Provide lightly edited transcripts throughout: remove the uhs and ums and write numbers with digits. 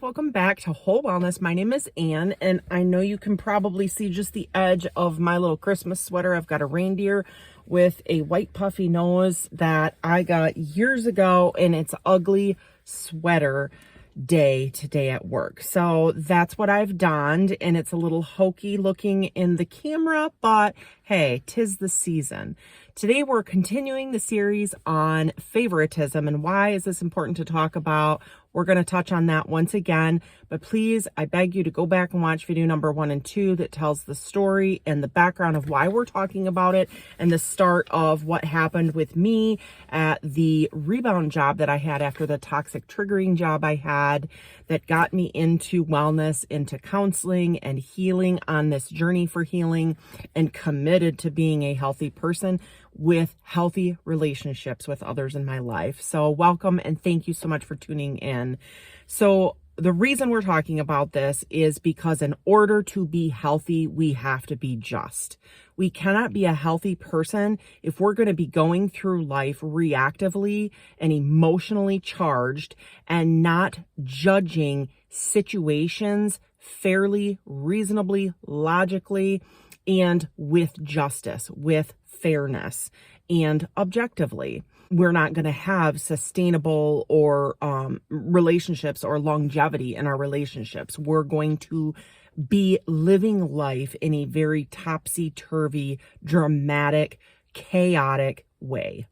welcome back to Whole Wellness. My name is Anne, and I know you can probably see just the edge of my little Christmas sweater. I've got a reindeer with a white puffy nose that I got years ago, and it's ugly sweater day today at work. So that's what I've donned, and it's a little hokey looking in the camera, but hey, 'tis the season. Today we're continuing the series on favoritism, and why is this important to talk about? We're going to touch on that once again, but please, I beg you to go back and watch video number 1 and 2 that tells the story and the background of why we're talking about it and the start of what happened with me at the rebound job that I had after the toxic triggering job I had that got me into wellness, into counseling and healing on this journey for healing, and committed to being a healthy person with healthy relationships with others in my life. So welcome and thank you so much for tuning in. So the reason we're talking about this is because in order to be healthy, we have to be just. We cannot be a healthy person if we're going to be going through life reactively and emotionally charged and not judging situations fairly, reasonably, logically, and with justice, with fairness, and objectively. We're not going to have sustainable or relationships or longevity in our relationships. We're going to be living life in a very topsy-turvy, dramatic, chaotic way.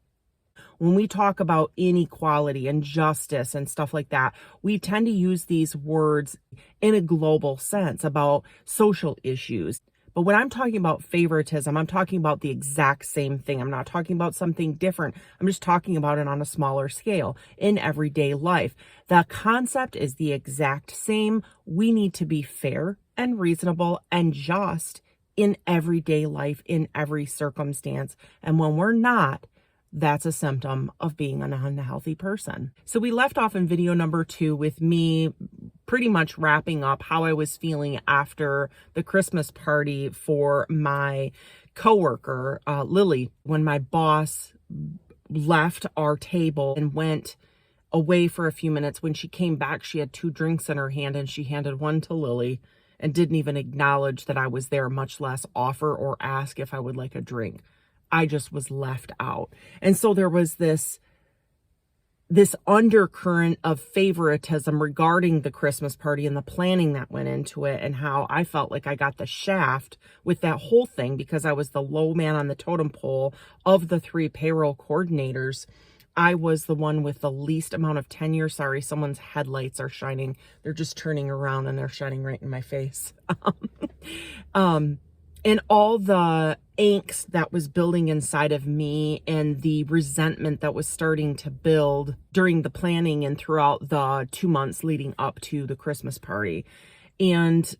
When we talk about inequality and justice and stuff like that, we tend to use these words in a global sense about social issues. But when I'm talking about favoritism, I'm talking about the exact same thing. I'm not talking about something different. I'm just talking about it on a smaller scale in everyday life. The concept is the exact same. We need to be fair and reasonable and just in everyday life, in every circumstance. And when we're not, that's a symptom of being an unhealthy person. So we left off in video number 2 with me pretty much wrapping up how I was feeling after the Christmas party for my coworker, Lily, when my boss left our table and went away for a few minutes. When she came back, she had 2 drinks in her hand and she handed one to Lily and didn't even acknowledge that I was there, much less offer or ask if I would like a drink. I just was left out. And so there was this undercurrent of favoritism regarding the Christmas party and the planning that went into it, and how I felt like I got the shaft with that whole thing because I was the low man on the totem pole of the 3 payroll coordinators. I was the one with the least amount of tenure. Sorry, someone's headlights are shining. They're just turning around and they're shining right in my face. And all the angst that was building inside of me and the resentment that was starting to build during the planning and throughout the 2 months leading up to the Christmas party. And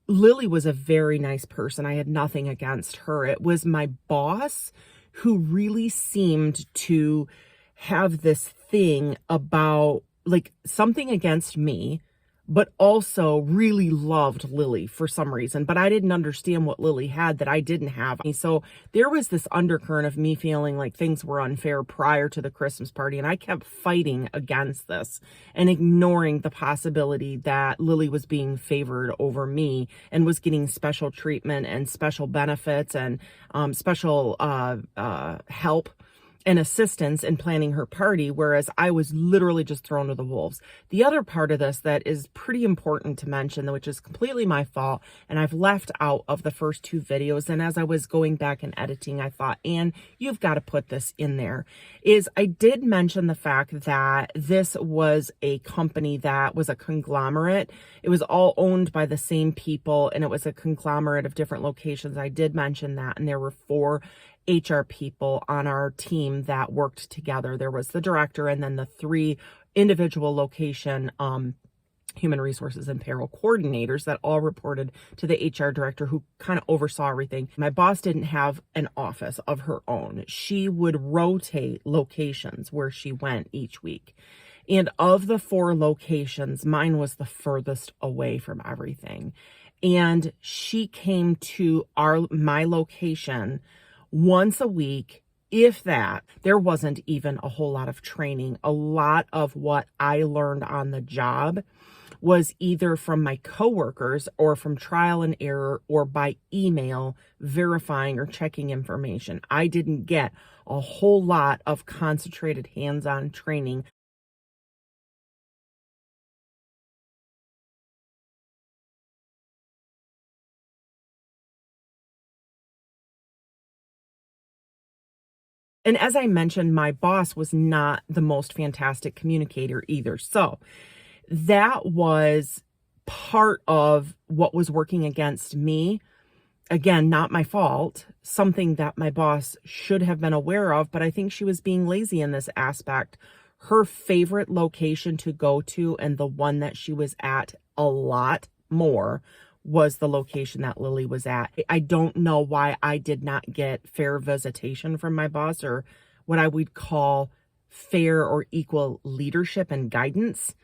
Lily was a very nice person. I had nothing against her. It was my boss who really seemed to have this thing about, like, something against me, but also really loved Lily for some reason. But I didn't understand what Lily had that I didn't have. So there was this undercurrent of me feeling like things were unfair prior to the Christmas party. And I kept fighting against this and ignoring the possibility that Lily was being favored over me and was getting special treatment and special benefits and special help and assistance in planning her party, whereas I was literally just thrown to the wolves. The other part of this that is pretty important to mention, which is completely my fault, and I've left out of the first 2 videos, and as I was going back and editing, I thought, Anne, you've got to put this in there, is I did mention the fact that this was a company that was a conglomerate. It was all owned by the same people, and it was a conglomerate of different locations. I did mention that, and there were 4 HR people on our team that worked together. There was the director and then the 3 individual location human resources and payroll coordinators that all reported to the HR director, who kind of oversaw everything. My boss didn't have an office of her own. She would rotate locations where she went each week. And of the 4 locations, mine was the furthest away from everything. And she came to my location once a week, if that. There wasn't even a whole lot of training. A lot of what I learned on the job was either from my coworkers or from trial and error or by email verifying or checking information. I didn't get a whole lot of concentrated hands-on training. And as I mentioned, my boss was not the most fantastic communicator either. So that was part of what was working against me. Again, not my fault, something that my boss should have been aware of, but I think she was being lazy in this aspect. Her favorite location to go to, and the one that she was at a lot more, was the location that Lily was at. I don't know why I did not get fair visitation from my boss, or what I would call fair or equal leadership and guidance.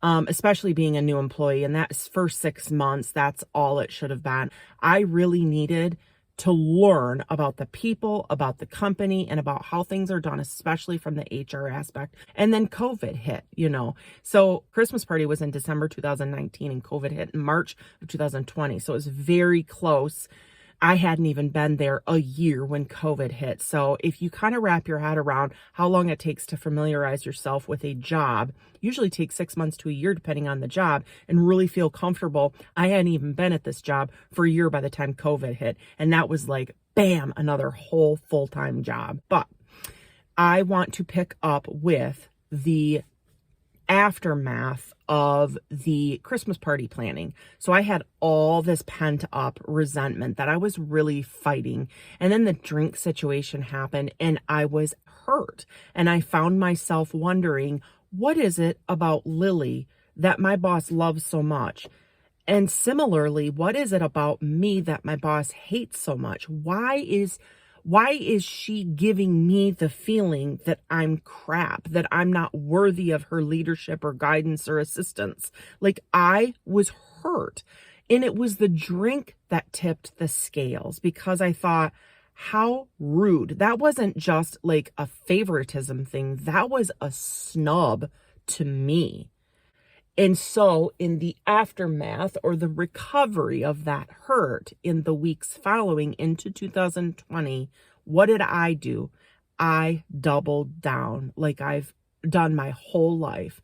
Especially being a new employee. And that first 6 months, that's all it should have been. I really needed to learn about the people, about the company, and about how things are done, especially from the HR aspect. And then COVID hit, So Christmas party was in December 2019 and COVID hit in March of 2020. So it was very close. I hadn't even been there a year when COVID hit. So if you kind of wrap your head around how long it takes to familiarize yourself with a job, usually takes 6 months to a year, depending on the job, and really feel comfortable. I hadn't even been at this job for a year by the time COVID hit. And that was like, bam, another whole full-time job. But I want to pick up with the aftermath of the Christmas party planning. So I had all this pent up resentment that I was really fighting. And then the drink situation happened and I was hurt. And I found myself wondering, what is it about Lily that my boss loves so much? And similarly, what is it about me that my boss hates so much? Why is she giving me the feeling that I'm crap, that I'm not worthy of her leadership or guidance or assistance? Like, I was hurt. And it was the drink that tipped the scales, because I thought, how rude. That wasn't just like a favoritism thing. That was a snub to me. And so in the aftermath, or the recovery of that hurt in the weeks following into 2020, what did I do? I doubled down like I've done my whole life.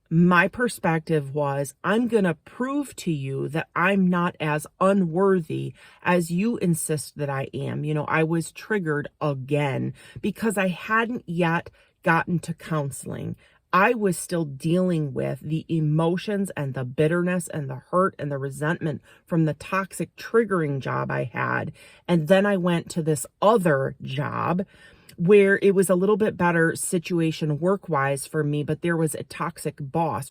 My perspective was, I'm going to prove to you that I'm not as unworthy as you insist that I am. I was triggered again because I hadn't yet gotten to counseling. I was still dealing with the emotions and the bitterness and the hurt and the resentment from the toxic triggering job I had. And then I went to this other job where it was a little bit better situation work-wise for me, but there was a toxic boss.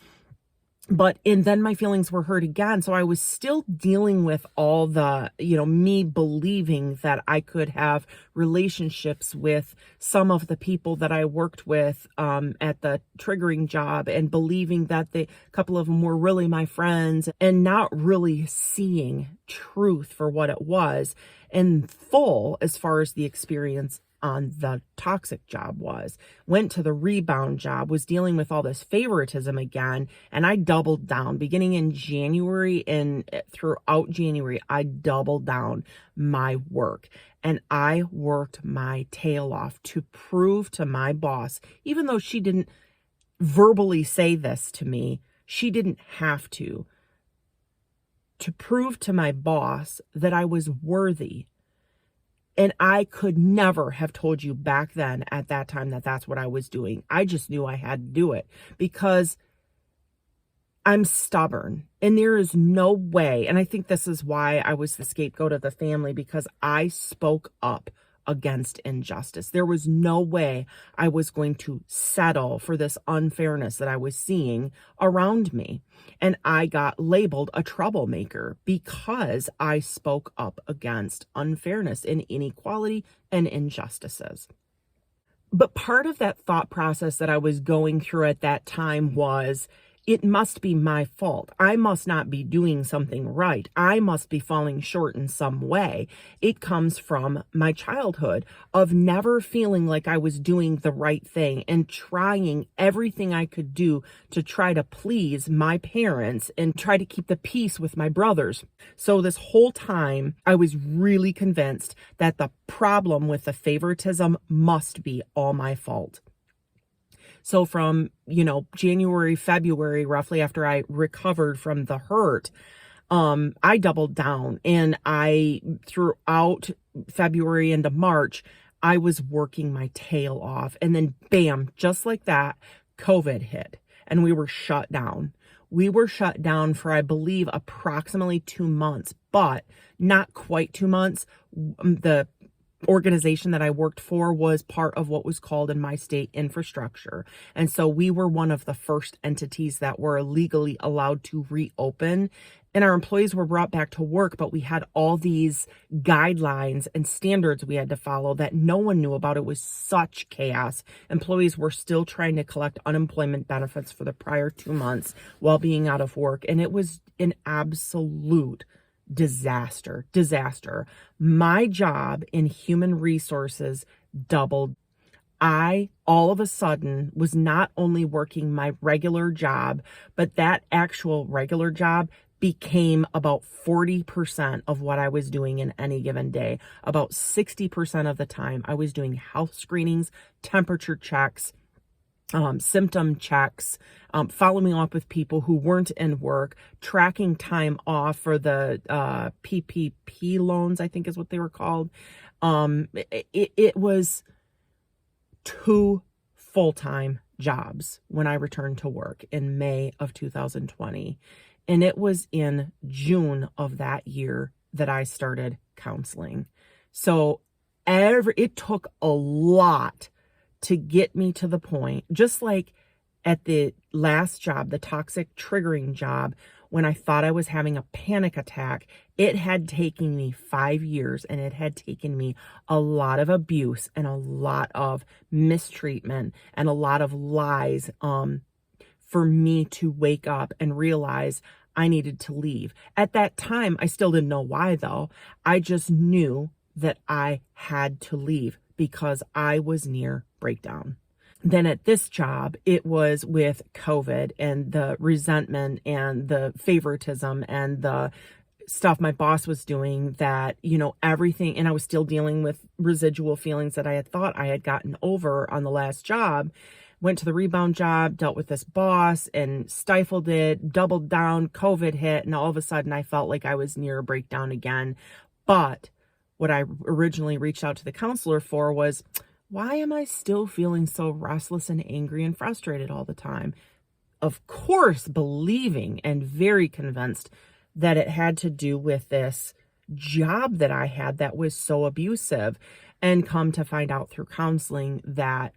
And then my feelings were hurt again. So I was still dealing with all the, me believing that I could have relationships with some of the people that I worked with at the triggering job, and believing that a couple of them were really my friends, and not really seeing truth for what it was in full as far as the experience on the toxic job was. Went to the rebound job, was dealing with all this favoritism again, and I doubled down beginning in January, and throughout January I doubled down my work, and I worked my tail off to prove to my boss, even though she didn't verbally say this to me, she didn't have to prove to my boss that I was worthy. And I could never have told you back then at that time that that's what I was doing. I just knew I had to do it because I'm stubborn, and there is no way. And I think this is why I was the scapegoat of the family, because I spoke up against injustice. There was no way I was going to settle for this unfairness that I was seeing around me. And I got labeled a troublemaker because I spoke up against unfairness and inequality and injustices. But part of that thought process that I was going through at that time was, it must be my fault. I must not be doing something right. I must be falling short in some way. It comes from my childhood of never feeling like I was doing the right thing and trying everything I could do to try to please my parents and try to keep the peace with my brothers. So this whole time, I was really convinced that the problem with the favoritism must be all my fault. So from, January, February, roughly after I recovered from the hurt, I doubled down, and throughout February into March, I was working my tail off. And then bam, just like that, COVID hit and we were shut down. We were shut down for, I believe, approximately 2 months, but not quite 2 months. The organization that I worked for was part of what was called in my state infrastructure. And so we were one of the first entities that were legally allowed to reopen. And our employees were brought back to work, but we had all these guidelines and standards we had to follow that no one knew about. It was such chaos. Employees were still trying to collect unemployment benefits for the prior 2 months while being out of work. And it was an absolute disaster. My job in human resources doubled. I all of a sudden was not only working my regular job, but that actual regular job became about 40% of what I was doing in any given day. About 60% of the time I was doing health screenings, temperature checks, symptom checks, following up with people who weren't in work, tracking time off for the PPP loans, I think is what they were called. It was 2 full-time jobs when I returned to work in May of 2020. And it was in June of that year that I started counseling. So it took a lot to get me to the point, just like at the last job, the toxic triggering job, when I thought I was having a panic attack, it had taken me 5 years, and it had taken me a lot of abuse and a lot of mistreatment and a lot of lies for me to wake up and realize I needed to leave. At that time, I still didn't know why though. I just knew that I had to leave because I was near breakdown. Then at this job, it was with COVID and the resentment and the favoritism and the stuff my boss was doing that, everything. And I was still dealing with residual feelings that I had thought I had gotten over on the last job. Went to the rebound job, dealt with this boss and stifled it, doubled down, COVID hit. And all of a sudden I felt like I was near a breakdown again. But what I originally reached out to the counselor for was, why am I still feeling so restless and angry and frustrated all the time? Of course, believing and very convinced that it had to do with this job that I had that was so abusive. And come to find out through counseling that,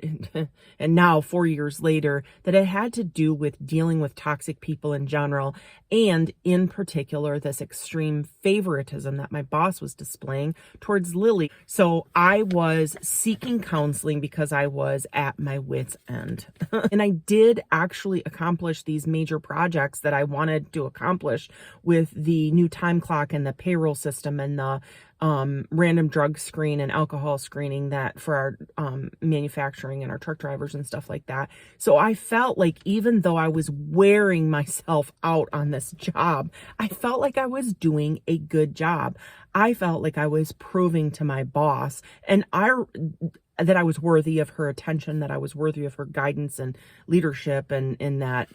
and now 4 years later, that it had to do with dealing with toxic people in general, and in particular, this extreme favoritism that my boss was displaying towards Lily. So I was seeking counseling because I was at my wit's end. And I did actually accomplish these major projects that I wanted to accomplish with the new time clock and the payroll system and the random drug screen and alcohol screening that for our manufacturing and our truck drivers and stuff like that. So I felt like even though I was wearing myself out on this job, I felt like I was doing a good job. I felt like I was proving to my boss and that I was worthy of her attention, that I was worthy of her guidance and leadership, and that,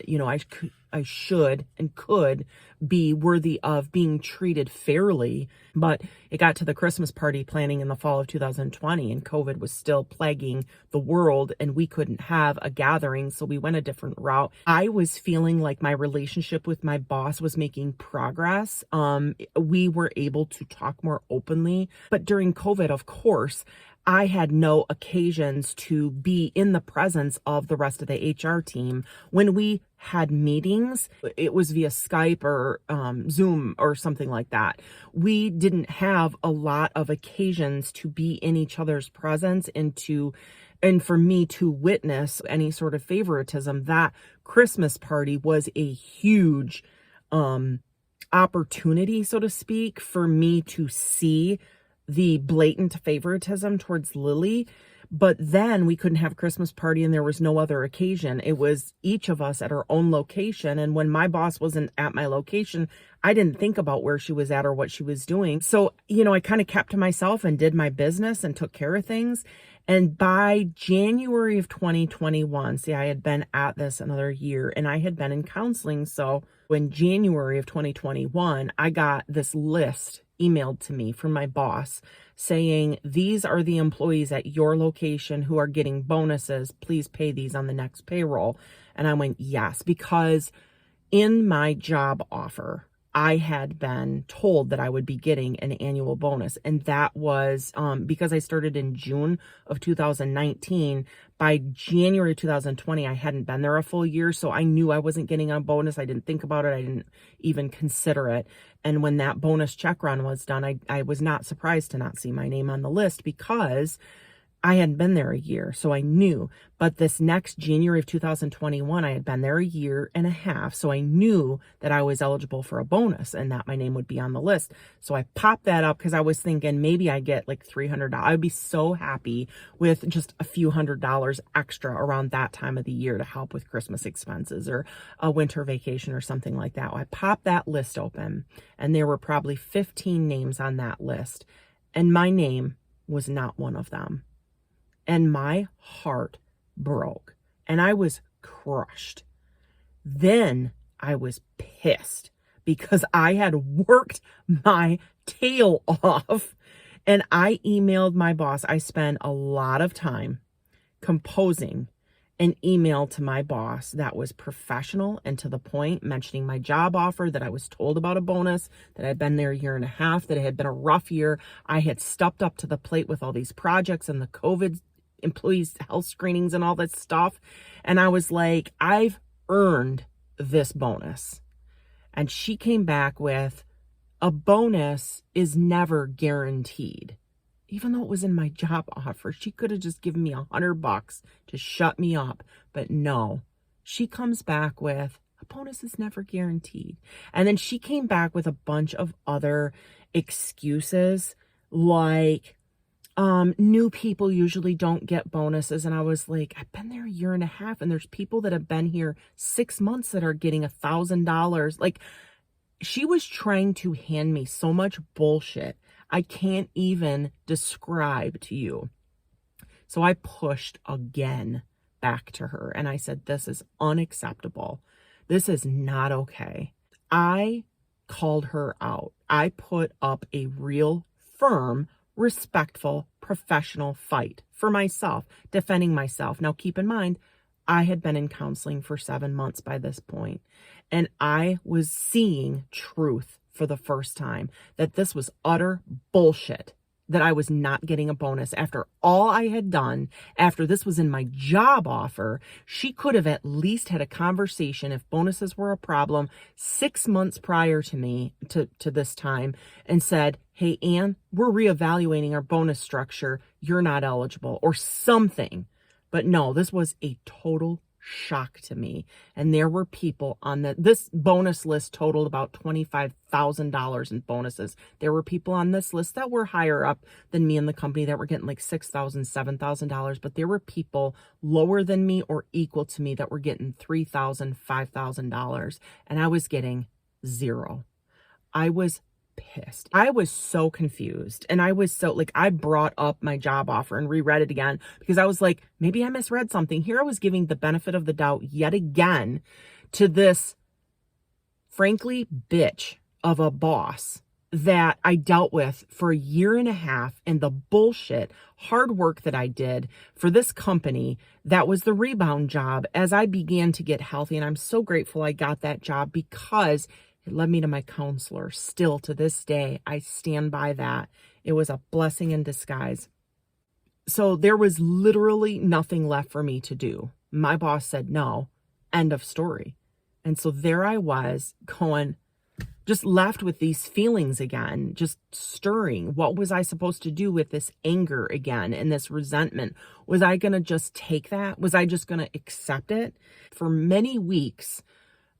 I should and could be worthy of being treated fairly. But it got to the Christmas party planning in the fall of 2020, and COVID was still plaguing the world, and we couldn't have a gathering, so we went a different route. I was feeling like my relationship with my boss was making progress. We were able to talk more openly, but during COVID, of course, I had no occasions to be in the presence of the rest of the HR team. When we had meetings, it was via Skype or Zoom or something like that. We didn't have a lot of occasions to be in each other's presence and for me to witness any sort of favoritism. That Christmas party was a huge opportunity, so to speak, for me to see the blatant favoritism towards Lily. But then we couldn't have a Christmas party and there was no other occasion. It was each of us at our own location. And when my boss wasn't at my location, I didn't think about where she was at or what she was doing. So, I kind of kept to myself and did my business and took care of things. And by January of 2021, see, I had been at this another year and I had been in counseling. So in January of 2021, I got this list emailed to me from my boss saying, these are the employees at your location who are getting bonuses. Please pay these on the next payroll. And I went, yes, because in my job offer, I had been told that I would be getting an annual bonus. And that was because I started in June of 2019. By January 2020, I hadn't been there a full year. So I knew I wasn't getting a bonus. I didn't think about it. I didn't even consider it. And when that bonus check run was done, I was not surprised to not see my name on the list because I hadn't been there a year, so I knew. But this next January of 2021, I had been there a year and a half, so I knew that I was eligible for a bonus and that my name would be on the list. So I popped that up because I was thinking maybe I get like $300. I'd be so happy with just a few $100s extra around that time of the year to help with Christmas expenses or a winter vacation or something like that. I popped that list open, and there were probably 15 names on that list, and my name was not one of them. And my heart broke and I was crushed. Then I was pissed because I had worked my tail off and I emailed my boss. I spent a lot of time composing an email to my boss that was professional and to the point, mentioning my job offer, that I was told about a bonus, that I'd been there a year and a half, that it had been a rough year. I had stepped up to the plate with all these projects and the COVID employees health screenings and all that stuff. And I was like, I've earned this bonus. And she came back with, a bonus is never guaranteed. Even though it was in my job offer, she could have just given me $100 to shut me up. But no, she comes back with, a bonus is never guaranteed. And then she came back with a bunch of other excuses like, new people usually don't get bonuses. And I was like, I've been there a year and a half and there's people that have been here 6 months that are getting $1,000. Like, she was trying to hand me so much bullshit I can't even describe to you. So I pushed again back to her and I said, this is unacceptable. This is not okay. I called her out. I put up a real firm, respectful, professional fight for myself, defending myself. Now, keep in mind, I had been in counseling for 7 months by this point, and I was seeing truth for the first time, that this was utter bullshit, that I was not getting a bonus after all I had done, after this was in my job offer. She could have at least had a conversation if bonuses were a problem 6 months prior to me, to this time, and said, hey, Ann, we're reevaluating our bonus structure. You're not eligible, or something. But no, this was a total shock to me. And there were people on this bonus list totaled about $25,000 in bonuses. There were people on this list that were higher up than me in the company that were getting like $6,000, $7,000, but there were people lower than me or equal to me that were getting $3,000, $5,000, and I was getting zero. I was pissed. I was so confused. And I was so like, I brought up my job offer and reread it again because I was like, maybe I misread something. Here I was giving the benefit of the doubt yet again to this, frankly, bitch of a boss that I dealt with for a year and a half, and the bullshit hard work that I did for this company. That was the rebound job as I began to get healthy. And I'm so grateful I got that job because it led me to my counselor. Still to this day, I stand by that. It was a blessing in disguise. so there was literally nothing left for me to do. My boss said no, end of story. And so there I was going, just left with these feelings again, just stirring. What was I supposed to do with this anger again and this resentment? Was I going to just take that? Was I just going to accept it? For many weeks,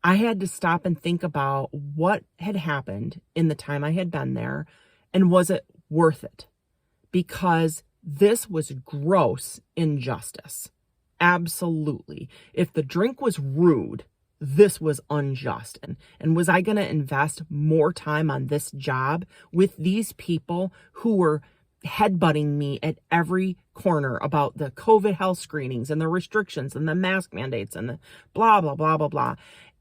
I had to stop and think about what had happened in the time I had been there, and was it worth it? Because this was gross injustice. Absolutely. If the drink was rude, this was unjust. And was I going to invest more time on this job with these people who were headbutting me at every corner about the COVID health screenings and the restrictions and the mask mandates and the blah, blah, blah, blah, blah.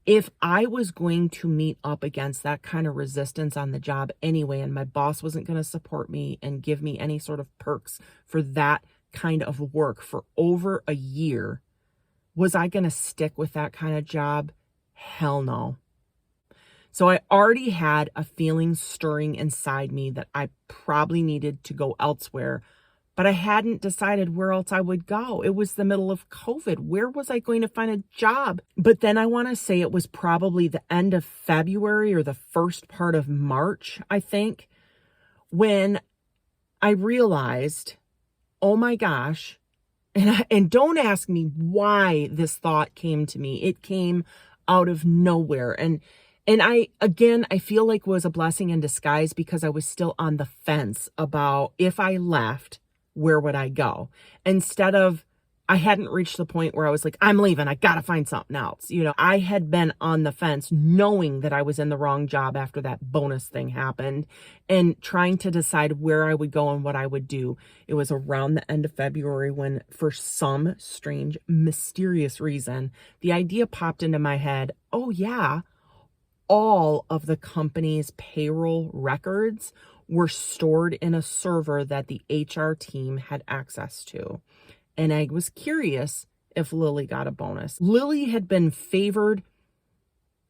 If I was going to meet up against that kind of resistance on the job anyway, and my boss wasn't going to support me and give me any sort of perks for that kind of work for over a year, was I going to stick with that kind of job? Hell no. So I already had a feeling stirring inside me that I probably needed to go elsewhere, but I hadn't decided where else I would go. It was the middle of COVID. Where was I going to find a job? But then I want to say it was probably the end of February or the first part of March, I think, when I realized, oh my gosh, and don't ask me why this thought came to me. It came out of nowhere. And I feel like it was a blessing in disguise, because I was still on the fence about, if I left, where would I go? Instead of, I hadn't reached the point where I was like, I'm leaving, I got to find something else. I had been on the fence knowing that I was in the wrong job after that bonus thing happened, and trying to decide where I would go and what I would do. It was around the end of February when, for some strange, mysterious reason, the idea popped into my head, oh yeah, all of the company's payroll records were stored in a server that the HR team had access to. And I was curious if Lily got a bonus. Lily had been favored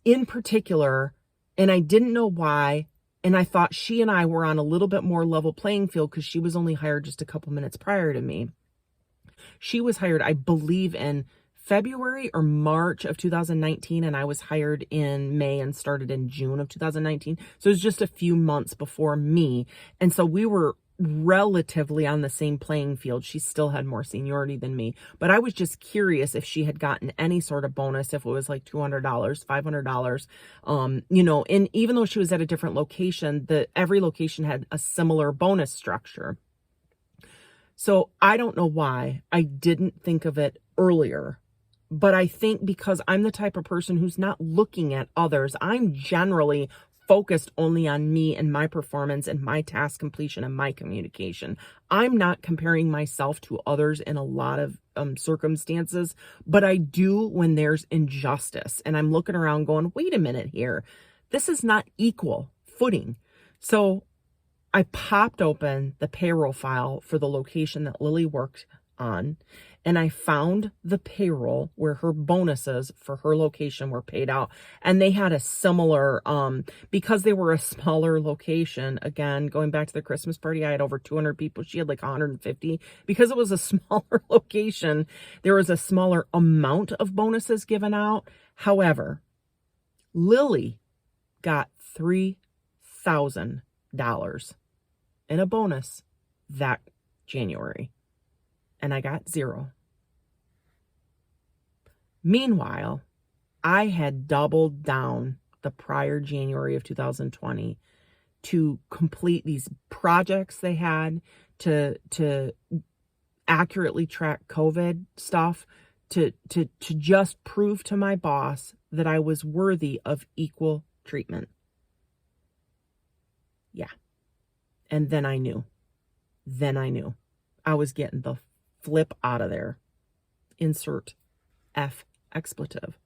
in particular, and I didn't know why. And I thought she and I were on a little bit more level playing field, because she was only hired just a couple minutes prior to me. She was hired, I believe, in February or March of 2019, and I was hired in May and started in June of 2019. So it was just a few months before me. And so we were relatively on the same playing field. She still had more seniority than me, but I was just curious if she had gotten any sort of bonus, if it was like $200, $500, and even though she was at a different location, every location had a similar bonus structure. So I don't know why I didn't think of it earlier. But I think because I'm the type of person who's not looking at others, I'm generally focused only on me and my performance and my task completion and my communication. I'm not comparing myself to others in a lot of circumstances, but I do when there's injustice. And I'm looking around going, wait a minute here. This is not equal footing. So I popped open the payroll file for the location that Lily worked on, and I found the payroll where her bonuses for her location were paid out. And they had a similar, because they were a smaller location, again, going back to the Christmas party, I had over 200 people. She had like 150. Because it was a smaller location, there was a smaller amount of bonuses given out. However, Lily got $3,000 in a bonus that January. And I got zero. Meanwhile, I had doubled down the prior January of 2020 to complete these projects they had, to accurately track COVID stuff, to just prove to my boss that I was worthy of equal treatment. Yeah. And then I knew. I was getting the flip out of there. Insert F expletive.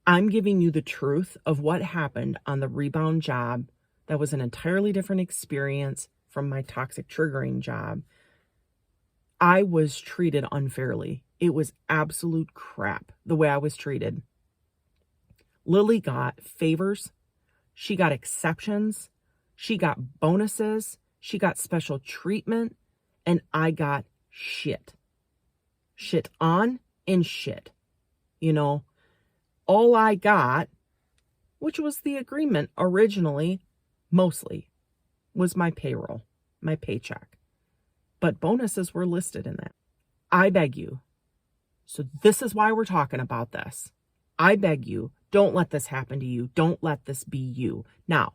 I'm giving you the truth of what happened on the rebound job. That was an entirely different experience from my toxic triggering job. I was treated unfairly. It was absolute crap the way I was treated. Lily got favors. She got exceptions. She got bonuses. She got special treatment. And I got shit. Shit on and shit. You know, all I got, which was the agreement originally, mostly, was my payroll, my paycheck. But bonuses were listed in that. I beg you. So this is why we're talking about this. I beg you, don't let this happen to you. Don't let this be you. Now,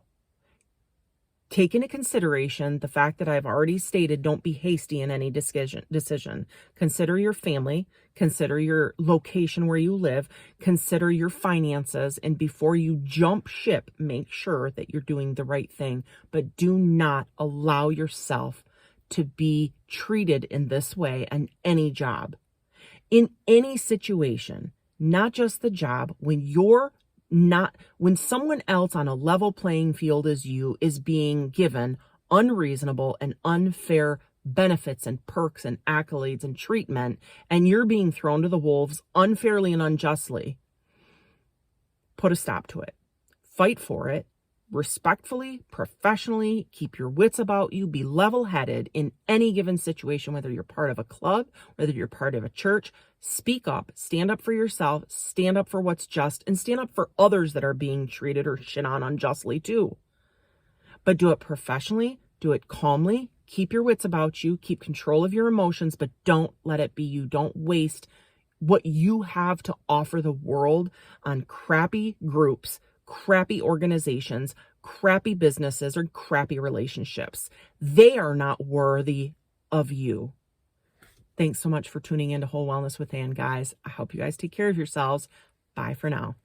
take into consideration the fact that I've already stated, don't be hasty in any decision. Consider your family, consider your location where you live, consider your finances, and before you jump ship, make sure that you're doing the right thing. But do not allow yourself to be treated in this way in any job, in any situation, not just the job. When someone else on a level playing field as you is being given unreasonable and unfair benefits and perks and accolades and treatment, and you're being thrown to the wolves unfairly and unjustly, put a stop to it. Fight for it. Respectfully, professionally, keep your wits about you, be level-headed in any given situation, whether you're part of a club, whether you're part of a church. Speak up, stand up for yourself, stand up for what's just, and stand up for others that are being treated or shit on unjustly too. But do it professionally, do it calmly, keep your wits about you, keep control of your emotions, but don't let it be you. Don't waste what you have to offer the world on crappy groups, crappy organizations, crappy businesses, or crappy relationships. They are not worthy of you. Thanks so much for tuning in to Whole Wellness with Ann, guys. I hope you guys take care of yourselves. Bye for now.